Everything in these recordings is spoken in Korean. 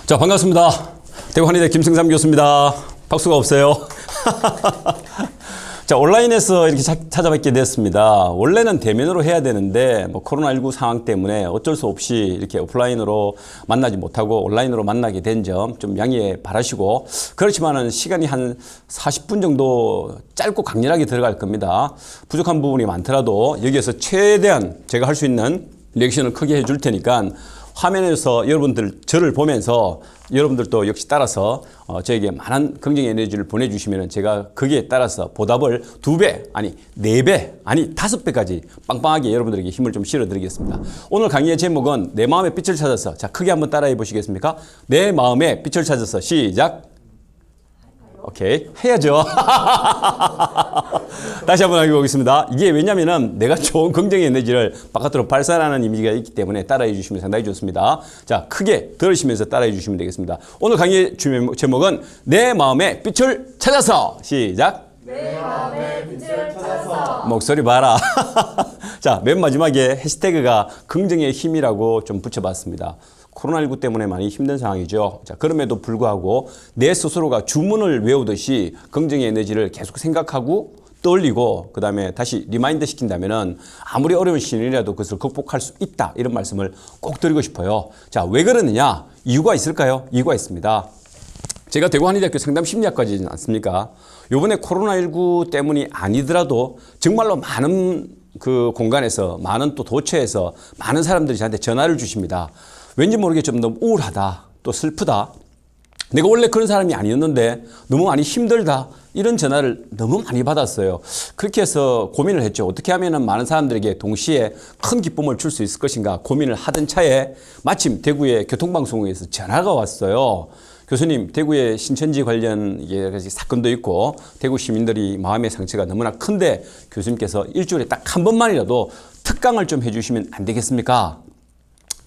자, 반갑습니다. 대구 한의대 김승삼 교수입니다. 박수가 없어요. 자, 온라인에서 이렇게 찾아뵙게 됐습니다. 원래는 대면으로 해야 되는데 코로나19 상황 때문에 어쩔 수 없이 이렇게 오프라인으로 만나지 못하고 온라인으로 만나게 된 점 좀 양해 바라시고, 그렇지만은 시간이 한 40분 정도 짧고 강렬하게 들어갈 겁니다. 부족한 부분이 많더라도 여기에서 최대한 제가 할 수 있는 리액션을 크게 해줄 테니까 화면에서 여러분들 저를 보면서 여러분들도 역시 따라서 저에게 많은 긍정 에너지를 보내주시면 제가 거기에 따라서 보답을 2배, 아니 4배, 아니 5배까지 빵빵하게 여러분들에게 힘을 좀 실어드리겠습니다. 오늘 강의의 제목은 내 마음의 빛을 찾아서. 자, 크게 한번 따라해 보시겠습니까? 내 마음의 빛을 찾아서. 시작. 오케이. 해야죠. 다시 한번 해보겠습니다. 이게 왜냐면은 내가 좋은 긍정의 에너지를 바깥으로 발산하는 이미지가 있기 때문에 따라해 주시면 상당히 좋습니다. 자, 크게 들으시면서 따라해 주시면 되겠습니다. 오늘 강의의 제목은 내 마음의 빛을 찾아서. 시작. 내 마음의 빛을 찾아서. 목소리 봐라. 자, 맨 마지막에 해시태그가 긍정의 힘이라고 좀 붙여봤습니다. 코로나19 때문에 많이 힘든 상황이죠. 자, 그럼에도 불구하고 내 스스로가 주문을 외우듯이 긍정의 에너지를 계속 생각하고 떠올리고 그 다음에 다시 리마인드 시킨다면은 아무리 어려운 시련이라도 그것을 극복할 수 있다, 이런 말씀을 꼭 드리고 싶어요. 자, 왜 그러느냐? 이유가 있을까요? 이유가 있습니다. 제가 대구 한의대학교 상담심리학과지지 않습니까? 요번에 코로나19 때문이 아니더라도 정말로 많은 그 공간에서, 많은 또 도처에서 많은 사람들이 저한테 전화를 주십니다. 왠지 모르게 좀 너무 우울하다, 또 슬프다, 내가 원래 그런 사람이 아니었는데 너무 많이 힘들다, 이런 전화를 너무 많이 받았어요. 그렇게 해서 고민을 했죠. 어떻게 하면 많은 사람들에게 동시에 큰 기쁨을 줄 수 있을 것인가 고민을 하던 차에 마침 대구의 교통방송국에서 전화가 왔어요. 교수님, 대구의 신천지 관련 여러 가지 사건도 있고 대구 시민들이 마음의 상처가 너무나 큰데 교수님께서 일주일에 딱 한 번만이라도 특강을 좀 해주시면 안 되겠습니까?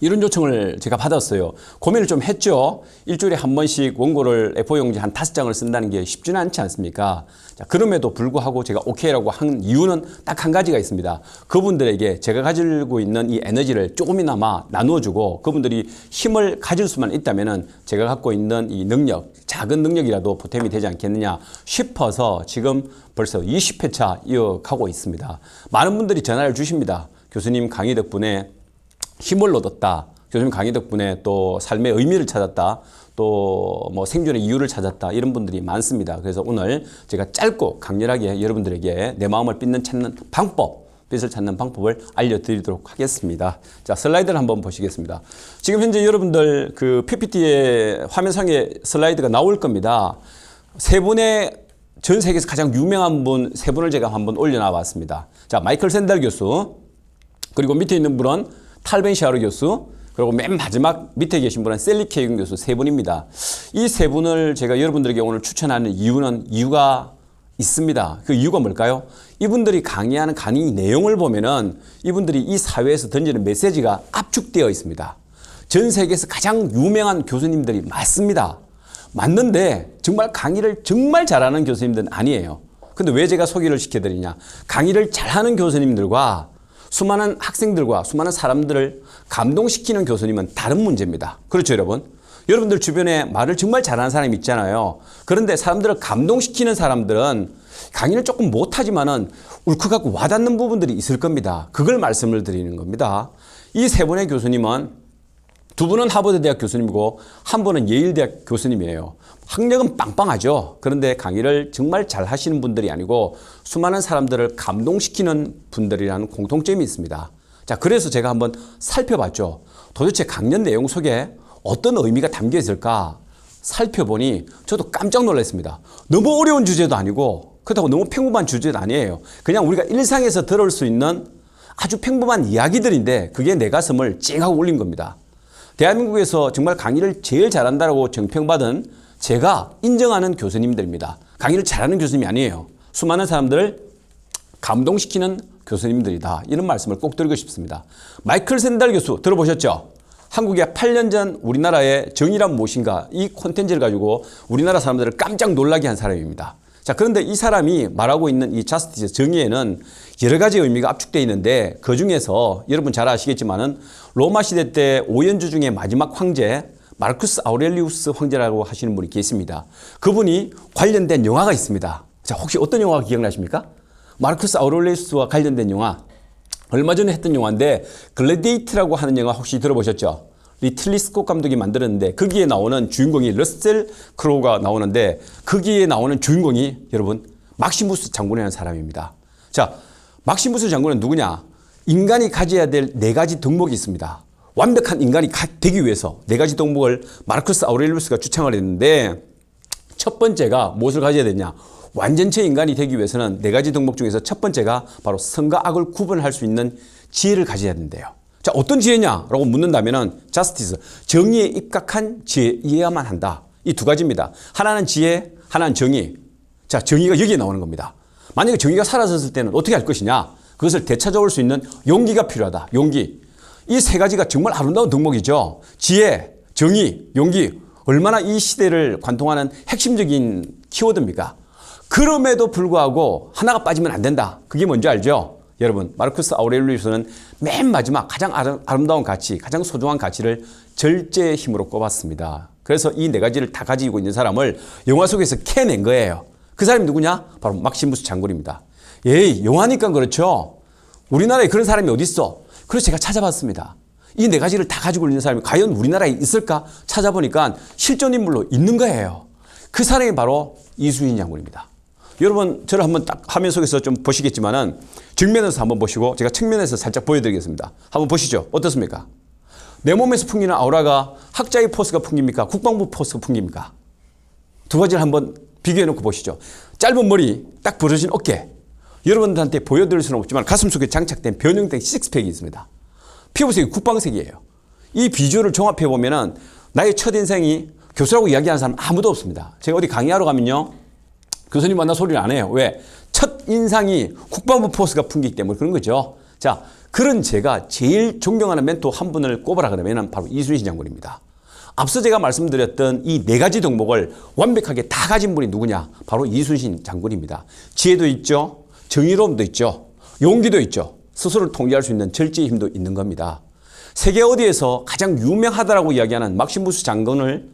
이런 요청을 제가 받았어요. 고민을 좀 했죠. 일주일에 한 번씩 원고를 A4용지 한 5장을 쓴다는 게 쉽지는 않지 않습니까? 자, 그럼에도 불구하고 제가 오케이라고 한 이유는 딱 한 가지가 있습니다. 그분들에게 제가 가지고 있는 이 에너지를 조금이나마 나누어주고 그분들이 힘을 가질 수만 있다면은 제가 갖고 있는 이 능력, 작은 능력이라도 보탬이 되지 않겠느냐 싶어서 지금 벌써 20회차 이어가고 있습니다. 많은 분들이 전화를 주십니다. 교수님 강의 덕분에 힘을 얻었다. 교수님 강의 덕분에 또 삶의 의미를 찾았다. 또 뭐 생존의 이유를 찾았다. 이런 분들이 많습니다. 그래서 오늘 제가 짧고 강렬하게 여러분들에게 내 마음을 찾는 방법, 빛을 찾는 방법을 알려드리도록 하겠습니다. 자, 슬라이드를 한번 보시겠습니다. 지금 현재 여러분들 그 PPT의 화면상에 슬라이드가 나올 겁니다. 세 분의 전 세계에서 가장 유명한 분 세 분을 제가 한번 올려놔 봤습니다. 자, 마이클 샌델 교수, 그리고 밑에 있는 분은 탈 벤시아르 교수, 그리고 맨 마지막 밑에 계신 분은 셀리 케이균 교수, 세 분입니다. 이 세 분을 제가 여러분들에게 오늘 추천하는 이유가 있습니다. 그 이유가 뭘까요? 이분들이 강의하는 강의 내용을 보면은 이분들이 이 사회에서 던지는 메시지가 압축되어 있습니다. 전 세계에서 가장 유명한 교수님들이 맞습니다. 맞는데 정말 강의를 정말 잘하는 교수님들은 아니에요. 근데 왜 제가 소개를 시켜드리냐? 강의를 잘하는 교수님들과 수많은 학생들과 수많은 사람들을 감동시키는 교수님은 다른 문제입니다. 그렇죠, 여러분? 여러분들 주변에 말을 정말 잘하는 사람이 있잖아요. 그런데 사람들을 감동시키는 사람들은 강의를 조금 못하지만은 울컥하고 와닿는 부분들이 있을 겁니다. 그걸 말씀을 드리는 겁니다. 이 세 분의 교수님은 두 분은 하버드 대학 교수님이고 한 분은 예일 대학 교수님이에요. 학력은 빵빵하죠. 그런데 강의를 정말 잘 하시는 분들이 아니고 수많은 사람들을 감동시키는 분들이라는 공통점이 있습니다. 자, 그래서 제가 한번 살펴봤죠. 도대체 강연 내용 속에 어떤 의미가 담겨 있을까 살펴보니 저도 깜짝 놀랐습니다. 너무 어려운 주제도 아니고 그렇다고 너무 평범한 주제도 아니에요. 그냥 우리가 일상에서 들을 수 있는 아주 평범한 이야기들인데 그게 내 가슴을 찡하고 울린 겁니다. 대한민국에서 정말 강의를 제일 잘한다고 정평받은 제가 인정하는 교수님들입니다. 강의를 잘하는 교수님이 아니에요. 수많은 사람들을 감동시키는 교수님들이다. 이런 말씀을 꼭 드리고 싶습니다. 마이클 샌델 교수 들어보셨죠? 한국에 8년 전 우리나라의 정의란 무엇인가 이 콘텐츠를 가지고 우리나라 사람들을 깜짝 놀라게 한 사람입니다. 자, 그런데 이 사람이 말하고 있는 이 자스티스 정의에는 여러 가지 의미가 압축되어 있는데 그 중에서 여러분 잘 아시겠지만은 로마 시대 때 오연주 중에 마지막 황제 마르쿠스 아우렐리우스 황제라고 하시는 분이 계십니다. 그분이 관련된 영화가 있습니다. 자, 혹시 어떤 영화가 기억나십니까? 마르쿠스 아우렐리우스와 관련된 영화. 얼마 전에 했던 영화인데 글래디에이터라고 하는 영화 혹시 들어보셨죠? 리틀리 스콧 감독이 만들었는데 거기에 나오는 주인공이 러셀 크로우가 나오는데 거기에 나오는 주인공이 여러분 막시무스 장군이라는 사람입니다. 자, 막시무스 장군은 누구냐? 인간이 가져야 될 4가지 덕목이 있습니다. 완벽한 인간이 되기 위해서 4가지 덕목을 마르쿠스 아우렐리우스가 주창을 했는데 첫 번째가 무엇을 가져야 되냐? 완전체 인간이 되기 위해서는 4가지 덕목 중에서 첫 번째가 바로 선과 악을 구분할 수 있는 지혜를 가져야 된대요. 자, 어떤 지혜냐라고 묻는다면은 justice, 정의에 입각한 지혜여야만 한다. 이 2가지입니다. 하나는 지혜, 하나는 정의. 자, 정의가 여기에 나오는 겁니다. 만약에 정의가 사라졌을 때는 어떻게 할 것이냐? 그것을 되찾아올 수 있는 용기가 필요하다. 용기. 이 3가지가 정말 아름다운 덕목이죠. 지혜, 정의, 용기. 얼마나 이 시대를 관통하는 핵심적인 키워드입니까? 그럼에도 불구하고 하나가 빠지면 안 된다. 그게 뭔지 알죠? 여러분, 마르쿠스 아우렐리우스는 맨 마지막 가장 아름다운 가치, 가장 소중한 가치를 절제의 힘으로 꼽았습니다. 그래서 이 4가지를 다 가지고 있는 사람을 영화 속에서 캐낸 거예요. 그 사람이 누구냐? 바로 막시무스 장군입니다. 에이, 영화니까 그렇죠. 우리나라에 그런 사람이 어디 있어? 그래서 제가 찾아봤습니다. 이 4가지를 다 가지고 있는 사람이 과연 우리나라에 있을까? 찾아보니까 실존 인물로 있는 거예요. 그 사람이 바로 이순신 장군입니다. 여러분, 저를 한번 딱 화면 속에서 좀 보시겠지만은 정면에서 한번 보시고 제가 측면에서 살짝 보여드리겠습니다. 한번 보시죠. 어떻습니까? 내 몸에서 풍기는 아우라가 학자의 포스가 풍깁니까? 국방부 포스가 풍깁니까? 2가지를 한번 비교해놓고 보시죠. 짧은 머리, 딱 부러진 어깨. 여러분들한테 보여드릴 수는 없지만 가슴 속에 장착된 변형된 식스팩이 있습니다. 피부색이 국방색이에요. 이 비주얼을 종합해보면은 나의 첫인생이 교수라고 이야기하는 사람 아무도 없습니다. 제가 어디 강의하러 가면요. 교수님 만나 소리를 안 해요. 왜? 첫 인상이 국방부 포스가 풍기기 때문에 그런 거죠. 자, 그런 제가 제일 존경하는 멘토 한 분을 꼽으라 그러면 바로 이순신 장군입니다. 앞서 제가 말씀드렸던 이 4가지 덕목을 완벽하게 다 가진 분이 누구냐? 바로 이순신 장군입니다. 지혜도 있죠. 정의로움도 있죠. 용기도 있죠. 스스로를 통제할 수 있는 절제의 힘도 있는 겁니다. 세계 어디에서 가장 유명하다라고 이야기하는 막시무스 장군을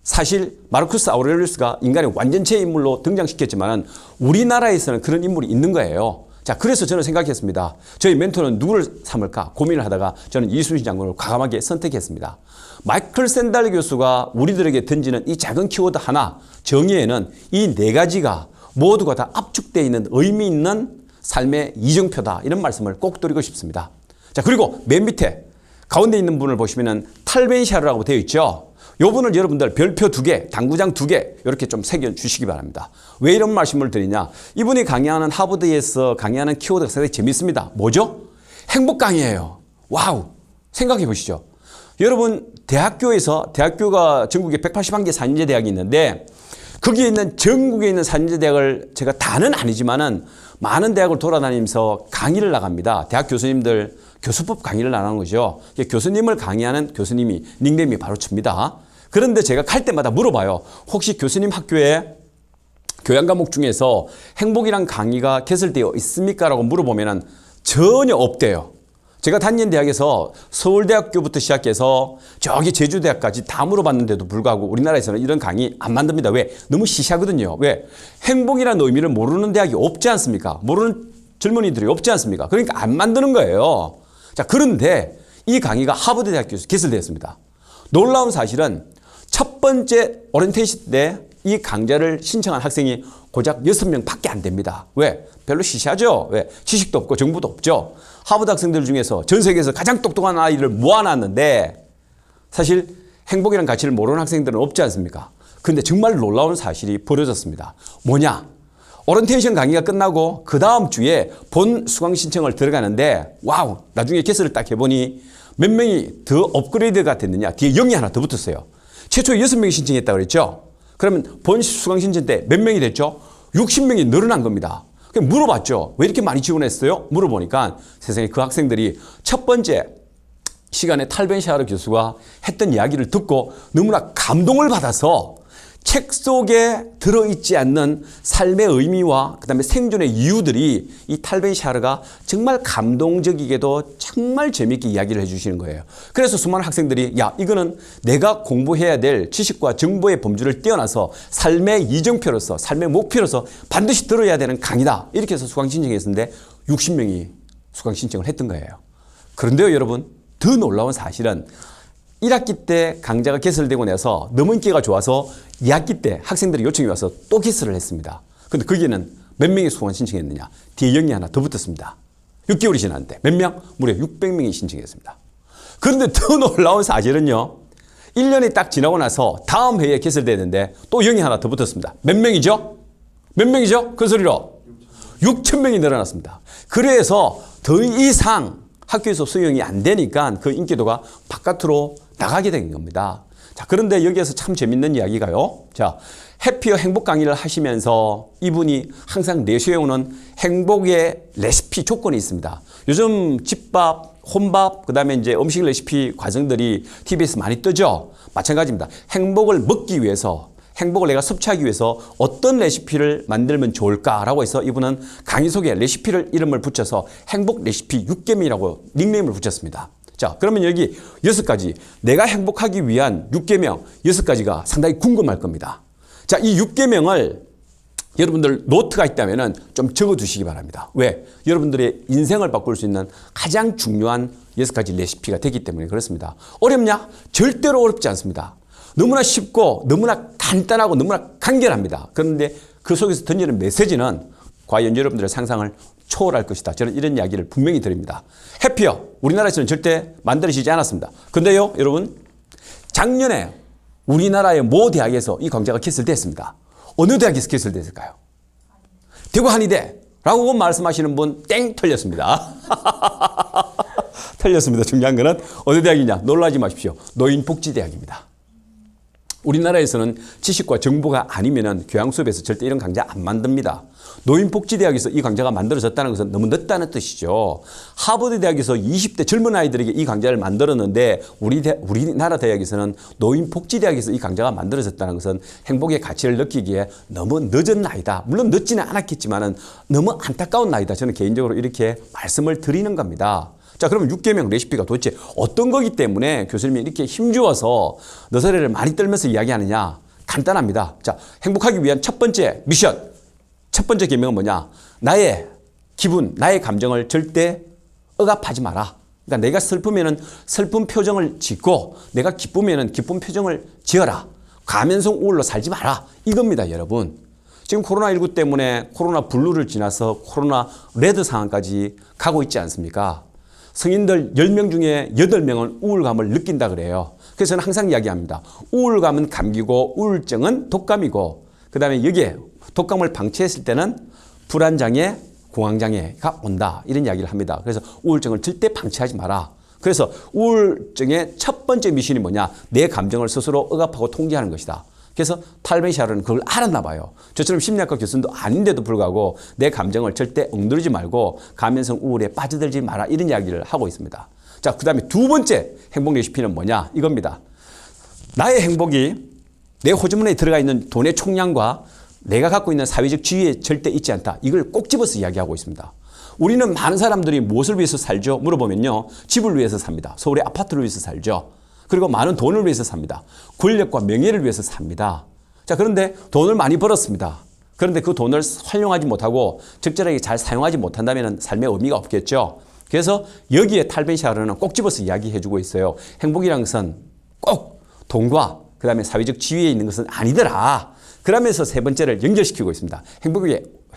사실 마르쿠스 아우렐리우스가 인간의 완전체 인물로 등장시켰지만 우리나라에서는 그런 인물이 있는 거예요. 자, 그래서 저는 생각했습니다. 저희 멘토는 누구를 삼을까 고민을 하다가 저는 이순신 장군을 과감하게 선택했습니다. 마이클 샌달 교수가 우리들에게 던지는 이 작은 키워드 하나, 정의에는 이 4가지가 모두가 다 압축되어 있는 의미 있는 삶의 이정표다. 이런 말씀을 꼭 드리고 싶습니다. 자, 그리고 맨 밑에 가운데 있는 분을 보시면은 탈벤샤르라고 되어 있죠. 요 분을 여러분들 별표 2개, 당구장 2개 이렇게 좀 새겨주시기 바랍니다. 왜 이런 말씀을 드리냐? 이분이 강의하는 하버드에서 강의하는 키워드가 상당히 재밌습니다. 뭐죠? 행복 강의예요. 와우! 생각해 보시죠. 여러분 대학교가 전국에 181개 산인제 대학이 있는데 거기에 있는 전국에 있는 산인제 대학을 제가 다는 아니지만은 많은 대학을 돌아다니면서 강의를 나갑니다. 대학 교수님들 교수법 강의를 나가는 거죠. 교수님을 강의하는 교수님이 닉네임이 바로 줍니다. 그런데 제가 갈 때마다 물어봐요. 혹시 교수님 학교에 교양 과목 중에서 행복이란 강의가 개설되어 있습니까? 라고 물어보면 전혀 없대요. 제가 다니는 대학에서 서울대학교부터 시작해서 저기 제주대학까지 다 물어봤는데도 불구하고 우리나라에서는 이런 강의 안 만듭니다. 왜? 너무 시시하거든요. 왜? 행복이라는 의미를 모르는 대학이 없지 않습니까? 모르는 젊은이들이 없지 않습니까? 그러니까 안 만드는 거예요. 자, 그런데 이 강의가 하버드 대학교에서 개설되었습니다. 놀라운 사실은 첫 번째 오리엔테이션 때 이 강좌를 신청한 학생이 고작 6명밖에 안 됩니다. 왜? 별로 시시하죠. 왜? 지식도 없고 정보도 없죠. 하버드 학생들 중에서 전 세계에서 가장 똑똑한 아이를 모아놨는데 사실 행복이라는 가치를 모르는 학생들은 없지 않습니까? 그런데 정말 놀라운 사실이 벌어졌습니다. 뭐냐? 오리엔테이션 강의가 끝나고 그 다음 주에 본 수강 신청을 들어가는데 와우! 나중에 개설을 딱 해보니 몇 명이 더 업그레이드가 됐느냐? 뒤에 0이 하나 더 붙었어요. 최초에 6명이 신청했다고 그랬죠? 그러면 본 수강 신청 때 몇 명이 됐죠? 60명이 늘어난 겁니다. 그냥 물어봤죠. 왜 이렇게 많이 지원했어요? 물어보니까 세상에 그 학생들이 첫 번째 시간에 탈벤샤르 교수가 했던 이야기를 듣고 너무나 감동을 받아서 책 속에 들어있지 않는 삶의 의미와 그다음에 생존의 이유들이 이 탈 벤샤르가 정말 감동적이게도 정말 재미있게 이야기를 해주시는 거예요. 그래서 수많은 학생들이 야 이거는 내가 공부해야 될 지식과 정보의 범주를 뛰어나서 삶의 이정표로서 삶의 목표로서 반드시 들어야 되는 강의다. 이렇게 해서 수강 신청했는데 60명이 수강 신청을 했던 거예요. 그런데요 여러분 더 놀라운 사실은 1학기 때 강좌가 개설되고 나서 너무 인기가 좋아서 2학기 때 학생들이 요청이 와서 또 개설을 했습니다. 근데 거기에는 몇 명이 수강 신청했느냐? 뒤에 0이 하나 더 붙었습니다. 6개월이 지났는데 몇 명? 무려 600명이 신청했습니다. 그런데 더 놀라운 사실은요. 1년이 딱 지나고 나서 다음 해에 개설되는데 또 0이 하나 더 붙었습니다. 몇 명이죠? 몇 명이죠? 큰 소리로. 6,000명이 늘어났습니다. 그래서 더 이상 학교에서 수용이 안 되니까 그 인기도가 바깥으로 나가게 된 겁니다. 자, 그런데 여기에서 참 재밌는 이야기가요. 자, 해피어 행복 강의를 하시면서 이분이 항상 내세우는 행복의 레시피 조건이 있습니다. 요즘 집밥, 혼밥, 그 다음에 이제 음식 레시피 과정들이 TV에서 많이 뜨죠. 마찬가지입니다. 행복을 먹기 위해서 행복을 내가 섭취하기 위해서 어떤 레시피를 만들면 좋을까라고 해서 이분은 강의 속에 레시피를 이름을 붙여서 행복 레시피 6개명이라고 닉네임을 붙였습니다. 자, 그러면 여기 6가지 내가 행복하기 위한 6계명 6가지가 상당히 궁금할 겁니다. 자, 이 6계명을 여러분들 노트가 있다면 좀 적어두시기 바랍니다. 왜? 여러분들의 인생을 바꿀 수 있는 가장 중요한 6가지 레시피가 되기 때문에 그렇습니다. 어렵냐? 절대로 어렵지 않습니다. 너무나 쉽고 너무나 간단하고 너무나 간결합니다. 그런데 그 속에서 던지는 메시지는 과연 여러분들의 상상을 초월할 것이다. 저는 이런 이야기를 분명히 드립니다. 해피어 우리나라에서는 절대 만들어지지 않았습니다. 근데요 여러분 작년에 우리나라의 모 대학에서 이 강좌가 개설됐습니다. 어느 대학에서 개설됐을까요? 대구 한의대라고 말씀하시는 분 땡 틀렸습니다. 틀렸습니다. 중요한 거는 어느 대학이냐 놀라지 마십시오. 노인복지대학입니다. 우리나라에서는 지식과 정보가 아니면 교양 수업에서 절대 이런 강좌 안 만듭니다. 노인복지대학에서 이 강좌가 만들어졌다는 것은 너무 늦다는 뜻이죠. 하버드 대학에서 20대 젊은 아이들에게 이 강좌를 만들었는데 우리나라 대학에서는 노인복지대학에서 이 강좌가 만들어졌다는 것은 행복의 가치를 느끼기에 너무 늦은 나이다. 물론 늦지는 않았겠지만 너무 안타까운 나이다. 저는 개인적으로 이렇게 말씀을 드리는 겁니다. 자, 그러면 6계명 레시피가 도대체 어떤 거기 때문에 교수님이 이렇게 힘주어서 너서리를 많이 떨면서 이야기하느냐? 간단합니다. 자, 행복하기 위한 첫 번째 미션. 첫 번째 계명은 뭐냐? 나의 기분, 나의 감정을 절대 억압하지 마라. 그러니까 내가 슬프면은 슬픈 표정을 짓고 내가 기쁘면은 기쁜 표정을 지어라. 가면성 우울로 살지 마라. 이겁니다, 여러분. 지금 코로나19 때문에 코로나 블루를 지나서 코로나 레드 상황까지 가고 있지 않습니까? 성인들 10명 중에 8명은 우울감을 느낀다 그래요. 그래서 저는 항상 이야기합니다. 우울감은 감기고 우울증은 독감이고 그 다음에 여기에 독감을 방치했을 때는 불안장애, 공황장애가 온다. 이런 이야기를 합니다. 그래서 우울증을 절대 방치하지 마라. 그래서 우울증의 첫 번째 미션이 뭐냐? 내 감정을 스스로 억압하고 통제하는 것이다. 그래서 탈 벤샤르는 그걸 알았나 봐요. 저처럼 심리학과 교수님도 아닌데도 불구하고 내 감정을 절대 엉두르지 말고 감면성 우울에 빠져들지 마라. 이런 이야기를 하고 있습니다. 자, 그 다음에 두 번째 행복 레시피는 뭐냐? 이겁니다. 나의 행복이 내 호주머니에 들어가 있는 돈의 총량과 내가 갖고 있는 사회적 지위에 절대 있지 않다. 이걸 꼭 집어서 이야기하고 있습니다. 우리는 많은 사람들이 무엇을 위해서 살죠? 물어보면요. 집을 위해서 삽니다. 서울의 아파트를 위해서 살죠. 그리고 많은 돈을 위해서 삽니다. 권력과 명예를 위해서 삽니다. 자, 그런데 돈을 많이 벌었습니다. 그런데 그 돈을 활용하지 못하고 적절하게 잘 사용하지 못한다면 삶의 의미가 없겠죠. 그래서 여기에 탈 벤샤르는 꼭 집어서 이야기해주고 있어요. 행복이라는 것은 꼭 돈과 그 다음에 사회적 지위에 있는 것은 아니더라. 그러면서 세 번째를 연결시키고 있습니다.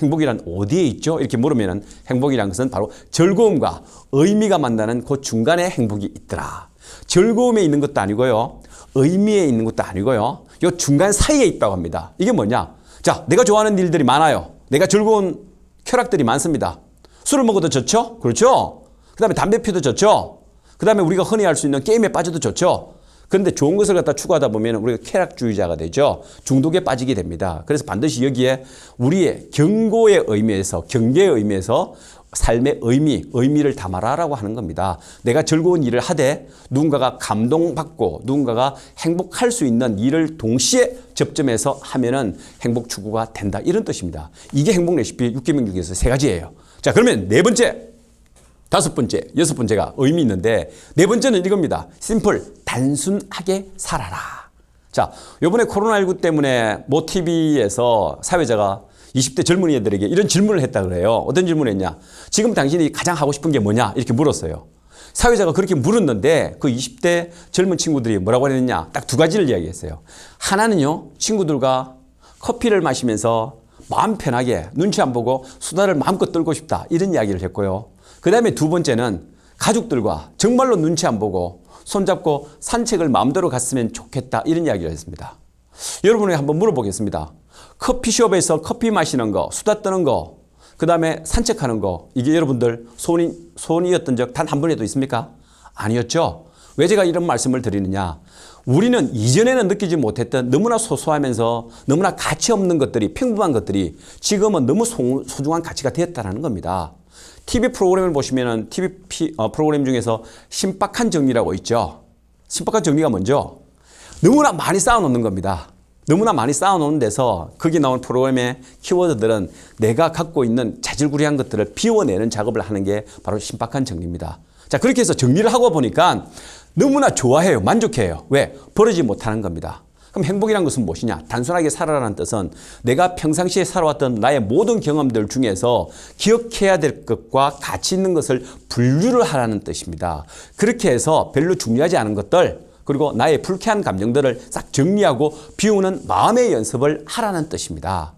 행복이란 어디에 있죠? 이렇게 물으면 행복이라는 것은 바로 즐거움과 의미가 만나는 그 중간에 행복이 있더라. 즐거움에 있는 것도 아니고요. 의미에 있는 것도 아니고요. 이 중간 사이에 있다고 합니다. 이게 뭐냐? 자, 내가 좋아하는 일들이 많아요. 내가 즐거운 쾌락들이 많습니다. 술을 먹어도 좋죠? 그렇죠? 그 다음에 담배 피워도 좋죠? 그 다음에 우리가 흔히 할 수 있는 게임에 빠져도 좋죠? 그런데 좋은 것을 갖다 추구하다 보면 우리가 쾌락주의자가 되죠. 중독에 빠지게 됩니다. 그래서 반드시 여기에 우리의 경고의 의미에서 경계의 의미에서 삶의 의미를 담아라라고 하는 겁니다. 내가 즐거운 일을 하되 누군가가 감동받고 누군가가 행복할 수 있는 일을 동시에 접점해서 하면은 행복 추구가 된다. 이런 뜻입니다. 이게 행복 레시피 6계명 중에서 3가지예요. 자, 그러면 4번째, 5번째, 6번째가 의미 있는데 4번째는 이겁니다. 심플, 단순하게 살아라. 자, 요번에 코로나19 때문에 모 TV에서 사회자가 20대 젊은이 애들에게 이런 질문을 했다 그래요. 어떤 질문을 했냐? 지금 당신이 가장 하고 싶은 게 뭐냐? 이렇게 물었어요. 사회자가 그렇게 물었는데 그 20대 젊은 친구들이 뭐라고 했느냐? 딱 2가지를 이야기했어요. 하나는요, 친구들과 커피를 마시면서 마음 편하게 눈치 안 보고 수다를 마음껏 떨고 싶다. 이런 이야기를 했고요. 그 다음에 2번째는 가족들과 정말로 눈치 안 보고 손잡고 산책을 마음대로 갔으면 좋겠다. 이런 이야기를 했습니다. 여러분에게 한번 물어보겠습니다. 커피숍에서 커피 마시는 거, 수다 떠는 거, 그 다음에 산책하는 거, 이게 여러분들 소원이었던 적 단 한 번에도 있습니까? 아니었죠. 왜 제가 이런 말씀을 드리느냐? 우리는 이전에는 느끼지 못했던 너무나 소소하면서 너무나 가치 없는 것들이, 평범한 것들이 지금은 너무 소중한 가치가 되었다는 겁니다. TV 프로그램을 보시면은 TV 프로그램 중에서 신박한 정리라고 있죠. 신박한 정리가 먼저 너무나 많이 쌓아놓는 겁니다. 너무나 많이 쌓아놓는 데서 거기 나온 프로그램의 키워드들은 내가 갖고 있는 자질구레한 것들을 비워내는 작업을 하는 게 바로 신박한 정리입니다. 자, 그렇게 해서 정리를 하고 보니까 너무나 좋아해요. 만족해요. 왜? 버리지 못하는 겁니다. 그럼 행복이란 것은 무엇이냐? 단순하게 살아라는 뜻은 내가 평상시에 살아왔던 나의 모든 경험들 중에서 기억해야 될 것과 가치 있는 것을 분류를 하라는 뜻입니다. 그렇게 해서 별로 중요하지 않은 것들, 그리고 나의 불쾌한 감정들을 싹 정리하고 비우는 마음의 연습을 하라는 뜻입니다.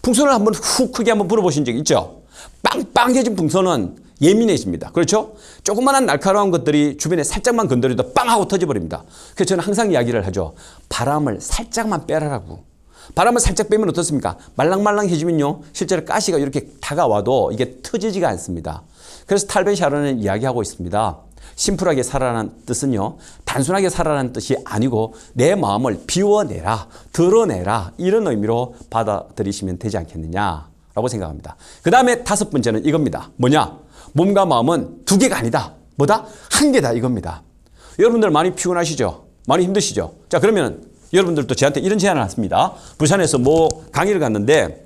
풍선을 한번 훅 크게 한번 불어보신 적 있죠? 빵빵해진 풍선은 예민해집니다. 그렇죠? 조그마한 날카로운 것들이 주변에 살짝만 건드려도 빵 하고 터져버립니다. 그래서 저는 항상 이야기를 하죠. 바람을 살짝만 빼라라고. 바람을 살짝 빼면 어떻습니까? 말랑말랑해지면요, 실제로 가시가 이렇게 다가와도 이게 터지지가 않습니다. 그래서 탈베 샤론은 이야기하고 있습니다. 심플하게 살아라는 뜻은요, 단순하게 살아라는 뜻이 아니고 내 마음을 비워내라, 드러내라, 이런 의미로 받아들이시면 되지 않겠느냐라고 생각합니다. 그 다음에 5번째는 이겁니다. 뭐냐? 몸과 마음은 2개가 아니다. 뭐다? 1개다 이겁니다. 여러분들 많이 피곤하시죠? 많이 힘드시죠? 자, 그러면 여러분들도 저한테 이런 제안을 했습니다. 부산에서 뭐 강의를 갔는데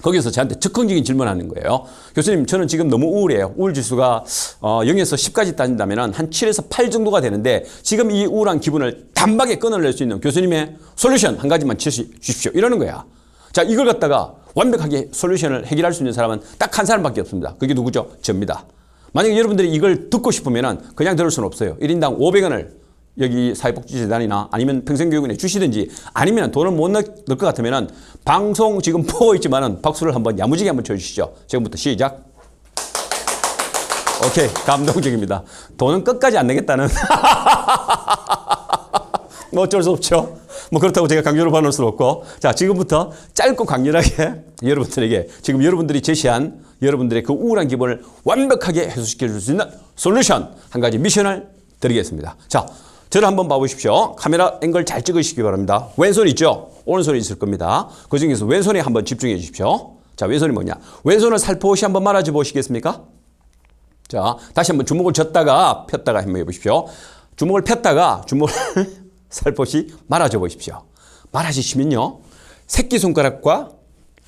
거기서 저한테 즉흥적인 질문하는 거예요. 교수님, 저는 지금 너무 우울해요. 우울 지수가 0에서 10까지 따진다면 한 7에서 8 정도가 되는데 지금 이 우울한 기분을 단박에 끊어낼 수 있는 교수님의 솔루션 한 가지만 주십시오. 이러는 거야. 자, 이걸 갖다가 완벽하게 솔루션을 해결할 수 있는 사람은 딱 한 사람밖에 없습니다. 그게 누구죠? 저입니다. 만약에 여러분들이 이걸 듣고 싶으면 그냥 들을 수는 없어요. 1인당 500원을 여기 사회복지재단이나 아니면 평생교육원에 주시든지 아니면 돈을 못 넣을 것 같으면 방송 지금 보고 있지만은 박수를 한번 야무지게 한번 쳐주시죠. 지금부터 시작. 오케이. 감동적입니다. 돈은 끝까지 안 내겠다는. 뭐 어쩔 수 없죠. 뭐 그렇다고 제가 강요를 받을 수 없고. 자, 지금부터 짧고 강렬하게 여러분들에게 지금 여러분들이 제시한 여러분들의 그 우울한 기분을 완벽하게 해소시켜 줄 수 있는 솔루션 한 가지 미션을 드리겠습니다. 자, 저를 한번 봐보십시오. 카메라 앵글 잘 찍으시기 바랍니다. 왼손 있죠? 오른손이 있을 겁니다. 그 중에서 왼손에 한번 집중해 주십시오. 자, 왼손이 뭐냐? 왼손을 살포시 한번 말아줘 보시겠습니까? 자, 다시 한번 주먹을 젓다가 폈다가 한번 해보십시오. 주먹을 폈다가 주먹을 살포시 말아줘 보십시오. 말아주시면요, 새끼손가락과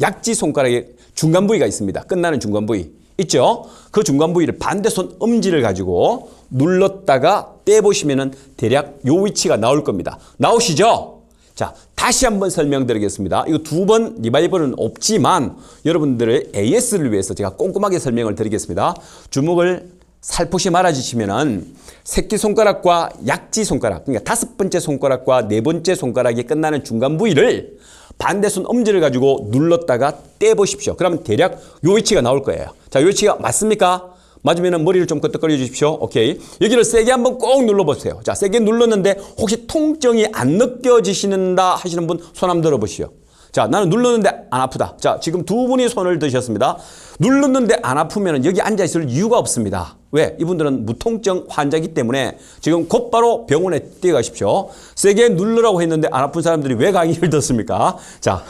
약지손가락의 중간 부위가 있습니다. 끝나는 중간 부위 있죠? 그 중간 부위를 반대손 엄지를 가지고 눌렀다가 떼보시면은 대략 요 위치가 나올 겁니다. 나오시죠? 자, 다시 한번 설명드리겠습니다. 이거 2번 리바이벌은 없지만 여러분들의 AS를 위해서 제가 꼼꼼하게 설명을 드리겠습니다. 주먹을 살포시 말아주시면은 새끼손가락과 약지손가락, 그러니까 5번째 손가락과 4번째 손가락이 끝나는 중간 부위를 반대손 엄지를 가지고 눌렀다가 떼보십시오. 그러면 대략 요 위치가 나올 거예요. 자, 요 위치가 맞습니까? 맞으면 머리를 좀 끄덕거려 주십시오. 오케이. 여기를 세게 한번 꼭 눌러보세요. 자, 세게 눌렀는데 혹시 통증이 안 느껴지시는다 하시는 분 손 한번 들어보시오. 자, 나는 눌렀는데 안 아프다. 자, 지금 2분이 손을 드셨습니다. 눌렀는데 안 아프면 여기 앉아있을 이유가 없습니다. 왜? 이분들은 무통증 환자이기 때문에 지금 곧바로 병원에 뛰어가십시오. 세게 누르라고 했는데 안 아픈 사람들이 왜 강의를 듣습니까? 자,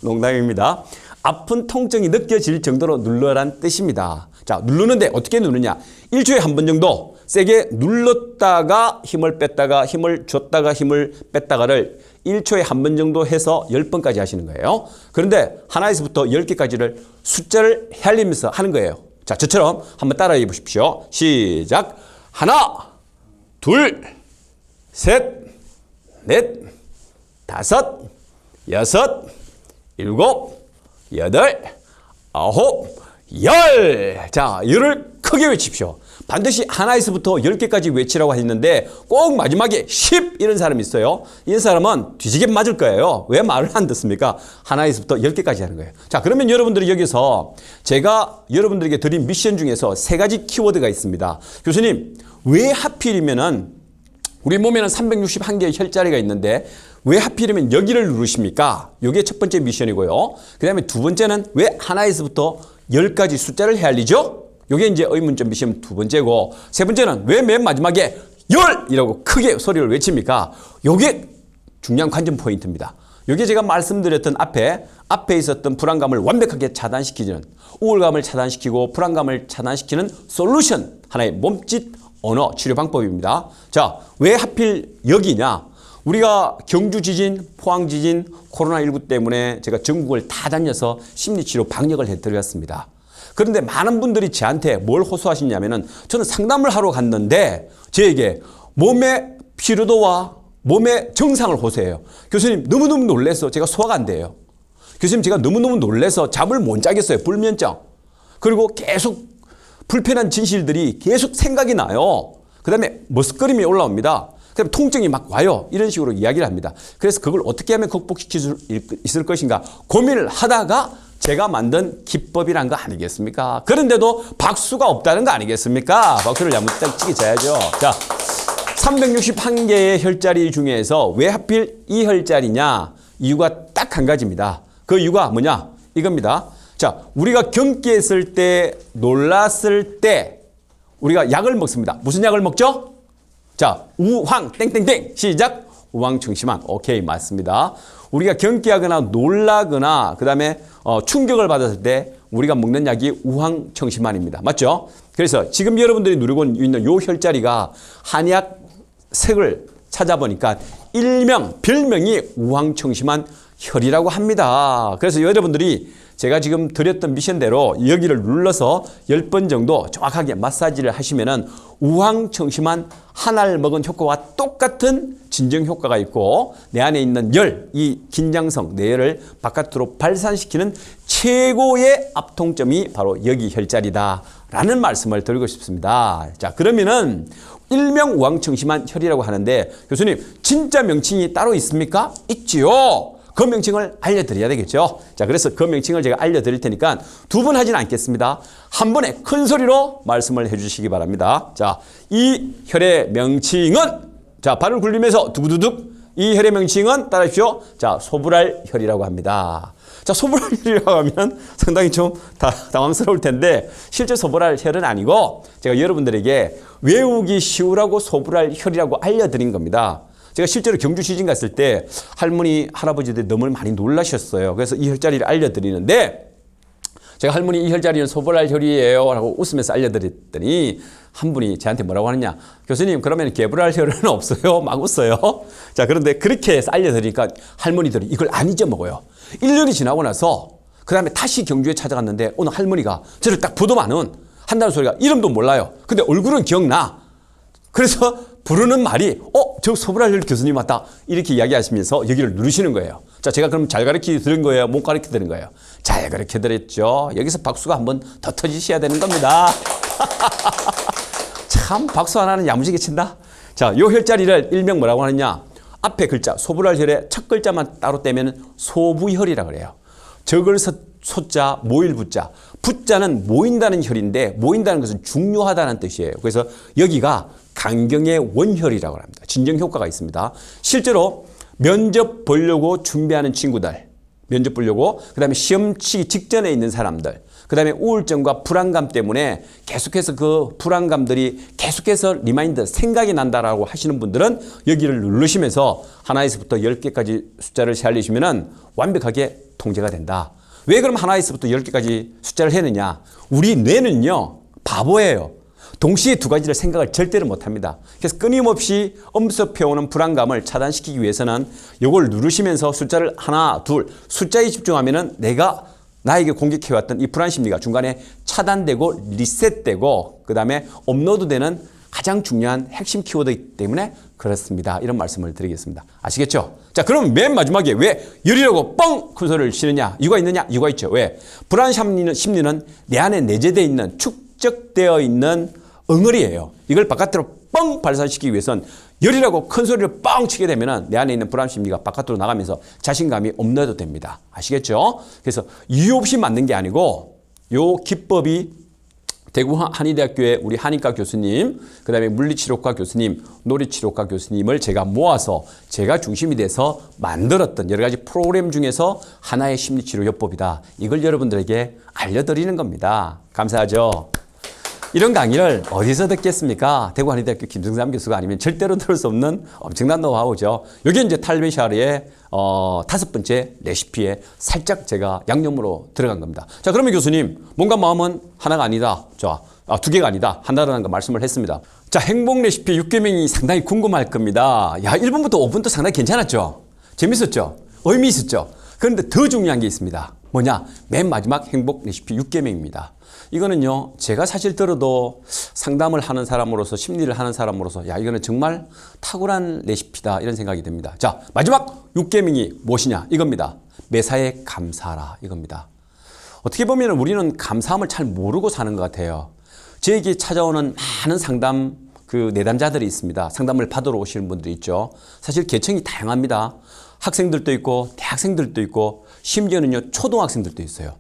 농담입니다. 아픈 통증이 느껴질 정도로 눌러란 뜻입니다. 자, 누르는데 어떻게 누르냐? 1초에 한 번 정도 세게 눌렀다가 힘을 뺐다가 힘을 줬다가 힘을 뺐다가를 1초에 한 번 정도 해서 10번까지 하시는 거예요. 그런데 하나에서부터 10개까지를 숫자를 헤아리면서 하는 거예요. 자, 저처럼 한번 따라해 보십시오. 시작. 하나, 둘, 셋, 넷, 다섯, 여섯, 일곱, 여덟, 아홉, 열. 자, 열을 크게 외칩시오. 반드시 하나에서부터 10개까지 외치라고 했는데 꼭 마지막에 10 이런 사람이 있어요. 이런 사람은 뒤지게 맞을 거예요. 왜 말을 안 듣습니까? 하나에서부터 10개까지 하는 거예요. 자, 그러면 여러분들이 여기서 제가 여러분들에게 드린 미션 중에서 3가지 키워드가 있습니다. 교수님, 왜 하필이면은 우리 몸에는 361개의 혈자리가 있는데 왜 하필이면 여기를 누르십니까? 이게 첫 번째 미션이고요. 그 다음에 두 번째는 왜 하나에서부터 10까지 숫자를 헤아리죠? 이게 이제 의문점 미션 두 번째고, 세 번째는 왜 맨 마지막에 열이라고 크게 소리를 외칩니까? 이게 중요한 관전 포인트입니다. 이게 제가 말씀드렸던 앞에 있었던 불안감을 완벽하게 차단시키는, 우울감을 차단시키고 불안감을 차단시키는 솔루션, 하나의 몸짓 언어 치료 방법입니다. 자, 왜 하필 여기냐? 우리가 경주 지진, 포항 지진, 코로나19 때문에 제가 전국을 다 다녀서 심리치료 방역을 해드렸습니다. 그런데 많은 분들이 저한테 뭘 호소하시냐면은 저는 상담을 하러 갔는데 저에게 몸의 피로도와 몸의 정상을 호소해요. 교수님, 너무너무 놀라서 제가 소화가 안 돼요. 교수님, 제가 너무너무 놀라서 잠을 못 자겠어요. 불면증. 그리고 계속 불편한 진실들이 계속 생각이 나요. 그 다음에 머쓱거림이 올라옵니다. 그다음에 통증이 막 와요. 이런 식으로 이야기를 합니다. 그래서 그걸 어떻게 하면 극복시킬 수 있을 것인가 고민을 하다가 제가 만든 기법이란 거 아니겠습니까? 그런데도 박수가 없다는 거 아니겠습니까? 박수를 야무지게 쳐야죠. 자, 361개의 혈자리 중에서 왜 하필 이 혈자리냐? 이유가 딱 한 가지입니다. 그 이유가 뭐냐? 이겁니다. 자, 우리가 경기했을 때, 놀랐을 때 우리가 약을 먹습니다. 무슨 약을 먹죠? 자, 우황 땡땡땡 시작. 우황청심환. 오케이, 맞습니다. 우리가 경기하거나 놀라거나 그다음에 충격을 받았을 때 우리가 먹는 약이 우황청심환입니다. 맞죠? 그래서 지금 여러분들이 누르고 있는 요 혈자리가 한약 색을 찾아보니까 일명 별명이 우황청심환 혈이라고 합니다. 그래서 여러분들이 제가 지금 드렸던 미션대로 여기를 눌러서 10번 정도 정확하게 마사지를 하시면은 우황청심환 하나를 먹은 효과와 똑같은 진정 효과가 있고 내 안에 있는 열, 이 긴장성, 내열을 바깥으로 발산시키는 최고의 압통점이 바로 여기 혈자리다라는 말씀을 드리고 싶습니다. 자, 그러면은 일명 우황청심환 혈이라고 하는데 교수님, 진짜 명칭이 따로 있습니까? 있지요. 그 명칭을 알려드려야 되겠죠. 자, 그래서 그 명칭을 제가 알려드릴 테니까 두 번 하진 않겠습니다. 한 번에 큰 소리로 말씀을 해주시기 바랍니다. 자, 이 혈의 명칭은, 자, 발을 굴리면서 두구두둑, 이 혈의 명칭은 따라하십시오. 자, 소불알 혈이라고 합니다. 자, 소불알 혈이라고 하면 상당히 좀 당황스러울 텐데 실제 소불알 혈은 아니고 제가 여러분들에게 외우기 쉬우라고 소불알 혈이라고 알려드린 겁니다. 제가 실제로 경주 시진 갔을 때 할머니, 할아버지들이 너무 많이 놀라셨어요. 그래서 이 혈자리를 알려드리는데 제가 할머니 이 혈자리는 소불알 혈이에요 라고 웃으면서 알려드렸더니 한 분이 저한테 뭐라고 하느냐. 교수님, 그러면 개불알 혈은 없어요? 막 웃어요. 자, 그런데 그렇게 해서 알려드리니까 할머니들이 이걸 안 잊어먹어요. 1년이 지나고 나서 그 다음에 다시 경주에 찾아갔는데 어느 할머니가 저를 딱 보더만은 한다는 소리가 이름도 몰라요. 근데 얼굴은 기억나. 그래서 부르는 말이 저 소불알 교수님 맞다 이렇게 이야기하시면서 여기를 누르시는 거예요. 자, 제가 그럼 잘 가르쳐 드린 거예요? 못 가르쳐 드린 거예요? 잘 가르쳐 드렸죠. 여기서 박수가 한번 더 터지셔야 되는 겁니다. 참 박수 하나는 야무지게 친다. 자, 요 혈자리를 일명 뭐라고 하느냐. 앞에 글자 소불알 혈의 첫 글자만 따로 떼면 소부혈이라고 그래요. 적을 소자, 모일 부자. 부자는 모인다는 혈인데 모인다는 것은 중요하다는 뜻이에요. 그래서 여기가 강경의 원혈이라고 합니다. 진정 효과가 있습니다. 실제로 면접 보려고 준비하는 친구들, 면접 보려고, 그 다음에 시험 치기 직전에 있는 사람들, 그 다음에 우울증과 불안감 때문에 계속해서 그 불안감들이 계속해서 리마인드, 생각이 난다라고 하시는 분들은 여기를 누르시면서 하나에서부터 10개까지 숫자를 헤아리시면은 완벽하게 통제가 된다. 왜 그럼 하나에서부터 10개까지 숫자를 해느냐? 우리 뇌는요, 바보예요. 동시에 두 가지를 생각을 절대로 못합니다. 그래서 끊임없이 엄습해오는 불안감을 차단시키기 위해서는 이걸 누르시면서 숫자를 하나, 둘, 숫자에 집중하면은 내가 나에게 공격해왔던 이 불안 심리가 중간에 차단되고 리셋되고 그 다음에 업로드되는 가장 중요한 핵심 키워드이기 때문에 그렇습니다. 이런 말씀을 드리겠습니다. 아시겠죠? 자, 그럼 맨 마지막에 왜 열이라고 뻥 큰 소리를 치느냐? 이유가 있느냐? 이유가 있죠. 왜? 불안 심리는 내 안에 내재되어 있는 축적되어 있는 엉어리예요. 이걸 바깥으로 뻥 발산시키기 위해서는 열이라고 큰 소리를 뻥 치게 되면 내 안에 있는 불안 심리가 바깥으로 나가면서 자신감이 업로드 됩니다. 아시겠죠? 그래서 이유 없이 만든 게 아니고 요 기법이 대구 한의대학교의 우리 한의과 교수님, 그 다음에 물리치료과 교수님, 놀이치료과 교수님을 제가 모아서 제가 중심이 돼서 만들었던 여러 가지 프로그램 중에서 하나의 심리치료 요법이다. 이걸 여러분들에게 알려드리는 겁니다. 감사하죠? 이런 강의를 어디서 듣겠습니까? 대구 한의대학교 김승삼 교수가 아니면 절대로 들을 수 없는 엄청난 노하우죠. 여기 이제 탈베샤르의 5번째 레시피에 살짝 제가 양념으로 들어간 겁니다. 자, 그러면 교수님, 몸과 마음은 하나가 아니다. 자, 두 개가 아니다. 하나라는 거 말씀을 했습니다. 자, 행복 레시피 6개명이 상당히 궁금할 겁니다. 야, 1분부터 5분도 상당히 괜찮았죠? 재밌었죠? 의미 있었죠? 그런데 더 중요한 게 있습니다. 뭐냐? 맨 마지막 행복 레시피 6개명입니다. 이거는요, 제가 사실 들어도 상담을 하는 사람으로서, 심리를 하는 사람으로서, 야, 이거는 정말 탁월한 레시피다, 이런 생각이 듭니다. 자, 마지막 6계명이 무엇이냐? 이겁니다. 매사에 감사하라, 이겁니다. 어떻게 보면 우리는 감사함을 잘 모르고 사는 것 같아요. 저에게 찾아오는 많은 상담, 내담자들이 있습니다. 상담을 받으러 오시는 분들이 있죠. 사실 계층이 다양합니다. 학생들도 있고, 대학생들도 있고, 심지어는요, 초등학생들도 있어요.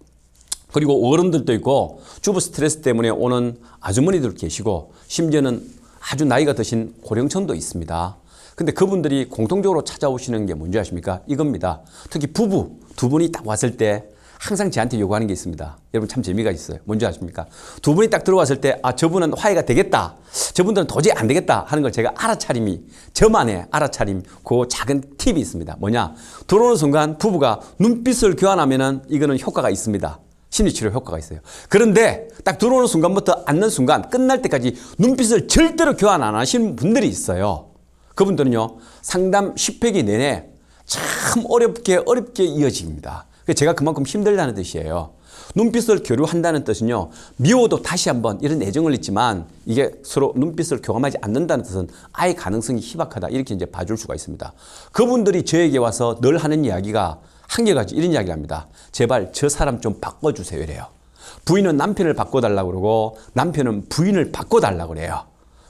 그리고 어른들도 있고 주부 스트레스 때문에 오는 아주머니들 계시고 심지어는 아주 나이가 드신 고령층도 있습니다. 근데 그분들이 공통적으로 찾아오시는 게 뭔지 아십니까? 이겁니다. 특히 부부 두 분이 딱 왔을 때 항상 저한테 요구하는 게 있습니다. 여러분 참 재미가 있어요. 뭔지 아십니까? 두 분이 딱 들어왔을 때 저분은 화해가 되겠다. 저분들은 도저히 안 되겠다 하는 걸 제가 저만의 알아차림 그 작은 팁이 있습니다. 뭐냐? 들어오는 순간 부부가 눈빛을 교환하면은 이거는 효과가 있습니다. 심리치료 효과가 있어요. 그런데 딱 들어오는 순간부터 앉는 순간 끝날 때까지 눈빛을 절대로 교환 안 하시는 분들이 있어요. 그분들은요, 상담 10회기 내내 참 어렵게 이어집니다. 제가 그만큼 힘들다는 뜻이에요. 눈빛을 교류한다는 뜻은요, 미워도 다시 한번 이런 애정을 있지만 이게 서로 눈빛을 교감하지 않는다는 뜻은 아예 가능성이 희박하다. 이렇게 이제 봐줄 수가 있습니다. 그분들이 저에게 와서 늘 하는 이야기가 한결같이 이런 이야기를 합니다. 제발 저 사람 좀 바꿔주세요 이래요. 부인은 남편을 바꿔달라고 그러고 남편은 부인을 바꿔달라고 그래요.